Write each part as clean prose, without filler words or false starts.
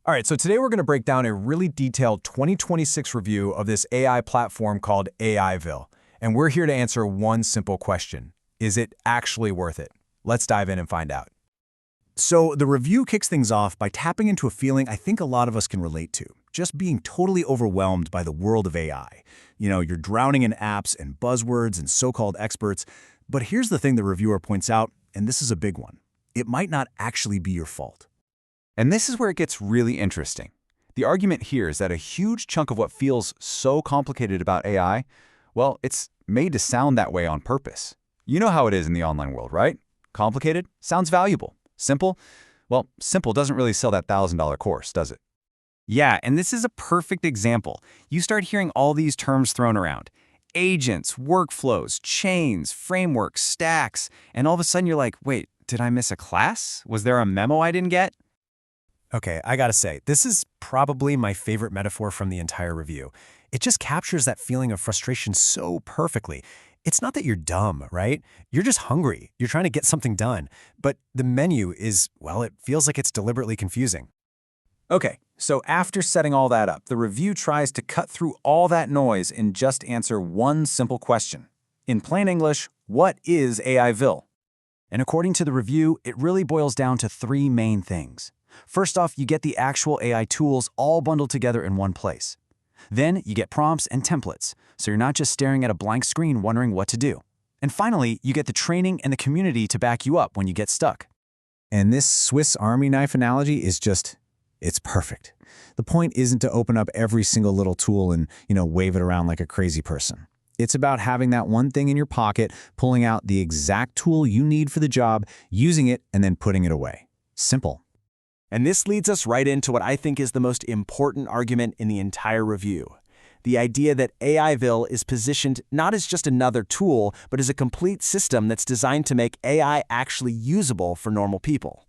All right, so today we're going to break down a really detailed 2026 review of this AI platform called AIville. And we're here to answer one simple question. Is it actually worth it? Let's dive in and find out. So the review kicks things off by tapping into a feeling I think a lot of us can relate to, just being totally overwhelmed by the world of AI. You're drowning in apps and buzzwords and so-called experts. But here's the thing the reviewer points out, and this is a big one. It might not actually be your fault. And this is where it gets really interesting. The argument here is that a huge chunk of what feels so complicated about AI, well, it's made to sound that way on purpose. You know how it is in the online world, right? Complicated sounds valuable. Simple? Well, simple doesn't really sell that $1,000 course, does it? Yeah, and this is a perfect example. You start hearing all these terms thrown around. Agents, workflows, chains, frameworks, stacks, and all of a sudden you're like, wait, did I miss a class? Was there a memo I didn't get? Okay, I gotta say, this is probably my favorite metaphor from the entire review. It just captures that feeling of frustration so perfectly. It's not that you're dumb, right? You're just hungry. You're trying to get something done. But the menu is, well, it feels like it's deliberately confusing. Okay, so after setting all that up, the review tries to cut through all that noise and just answer one simple question. In plain English, what is AIville? And according to the review, it really boils down to three main things. First off, you get the actual AI tools all bundled together in one place. Then you get prompts and templates, so you're not just staring at a blank screen wondering what to do. And finally, you get the training and the community to back you up when you get stuck. And this Swiss Army knife analogy is it's perfect. The point isn't to open up every single little tool and, wave it around like a crazy person. It's about having that one thing in your pocket, pulling out the exact tool you need for the job, using it, and then putting it away. Simple. And this leads us right into what I think is the most important argument in the entire review. The idea that AIville is positioned not as just another tool, but as a complete system that's designed to make AI actually usable for normal people.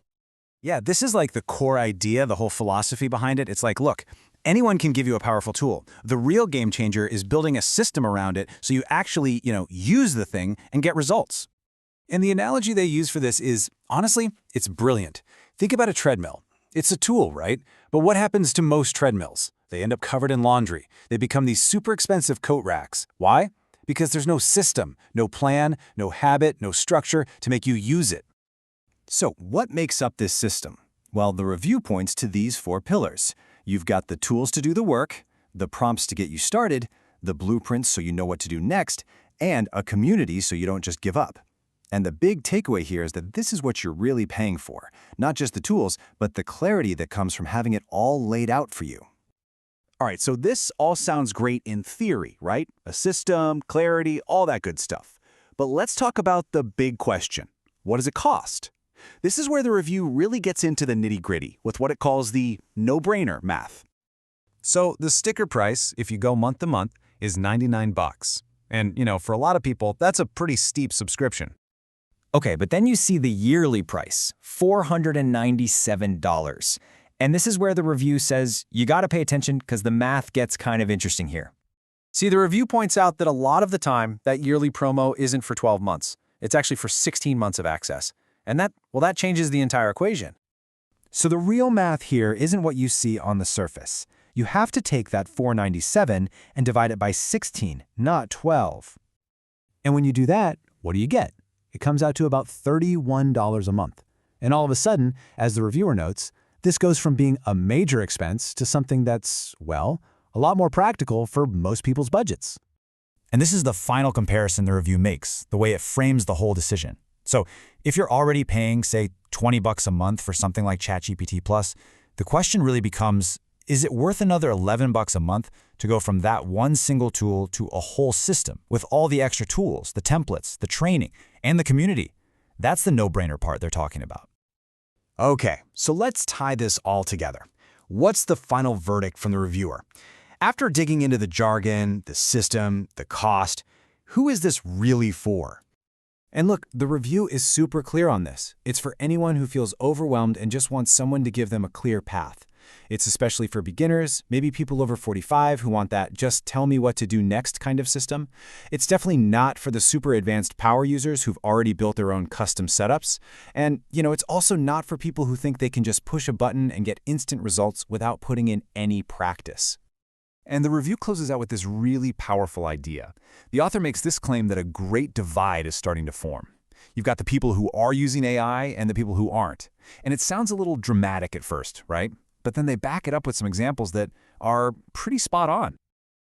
Yeah, this is like the core idea, the whole philosophy behind it. It's like, look, anyone can give you a powerful tool. The real game changer is building a system around it so you actually, use the thing and get results. And the analogy they use for this is, honestly, it's brilliant. Think about a treadmill. It's a tool, right? But what happens to most treadmills? They end up covered in laundry. They become these super expensive coat racks. Why? Because there's no system, no plan, no habit, no structure to make you use it. So what makes up this system? Well, the review points to these four pillars. You've got the tools to do the work, the prompts to get you started, the blueprints so you know what to do next, and a community so you don't just give up. And the big takeaway here is that this is what you're really paying for. Not just the tools, but the clarity that comes from having it all laid out for you. All right, so this all sounds great in theory, right? A system, clarity, all that good stuff. But let's talk about the big question. What does it cost? This is where the review really gets into the nitty-gritty with what it calls the no-brainer math. So the sticker price, if you go month to month, is $99. And, for a lot of people, that's a pretty steep subscription. Okay, but then you see the yearly price, $497. And this is where the review says you gotta pay attention because the math gets kind of interesting here. See, the review points out that a lot of the time, that yearly promo isn't for 12 months. It's actually for 16 months of access. And that changes the entire equation. So the real math here isn't what you see on the surface. You have to take that $497 and divide it by 16, not 12. And when you do that, what do you get? It comes out to about $31 a month. And all of a sudden, as the reviewer notes, this goes from being a major expense to something that's, well, a lot more practical for most people's budgets. And this is the final comparison the review makes, the way it frames the whole decision. So if you're already paying, say, $20 a month for something like ChatGPT Plus, the question really becomes, is it worth another $11 a month to go from that one single tool to a whole system with all the extra tools, the templates, the training, and the community? That's the no-brainer part they're talking about. Okay, so let's tie this all together. What's the final verdict from the reviewer? After digging into the jargon, the system, the cost, who is this really for? And look, the review is super clear on this. It's for anyone who feels overwhelmed and just wants someone to give them a clear path. It's especially for beginners, maybe people over 45 who want that just tell me what to do next kind of system. It's definitely not for the super advanced power users who've already built their own custom setups. And, it's also not for people who think they can just push a button and get instant results without putting in any practice. And the review closes out with this really powerful idea. The author makes this claim that a great divide is starting to form. You've got the people who are using AI and the people who aren't. And it sounds a little dramatic at first, right? But then they back it up with some examples that are pretty spot on.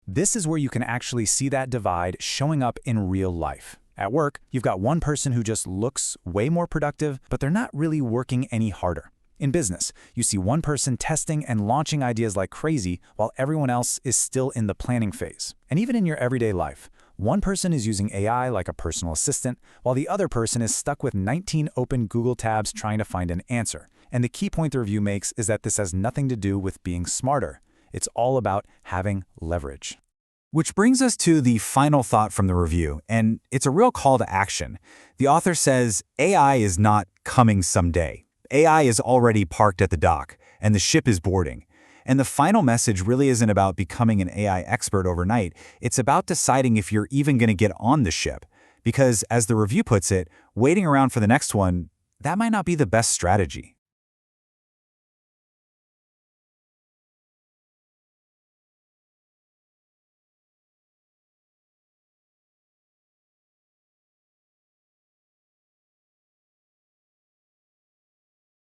This is where you can actually see that divide showing up in real life. At work, you've got one person who just looks way more productive, but they're not really working any harder. In business, you see one person testing and launching ideas like crazy while everyone else is still in the planning phase. And even in your everyday life, one person is using AI like a personal assistant, while the other person is stuck with 19 open Google tabs trying to find an answer. And the key point the review makes is that this has nothing to do with being smarter. It's all about having leverage. Which brings us to the final thought from the review, and it's a real call to action. The author says AI is not coming someday. AI is already parked at the dock, and the ship is boarding. And the final message really isn't about becoming an AI expert overnight. It's about deciding if you're even going to get on the ship. Because, as the review puts it, waiting around for the next one, that might not be the best strategy.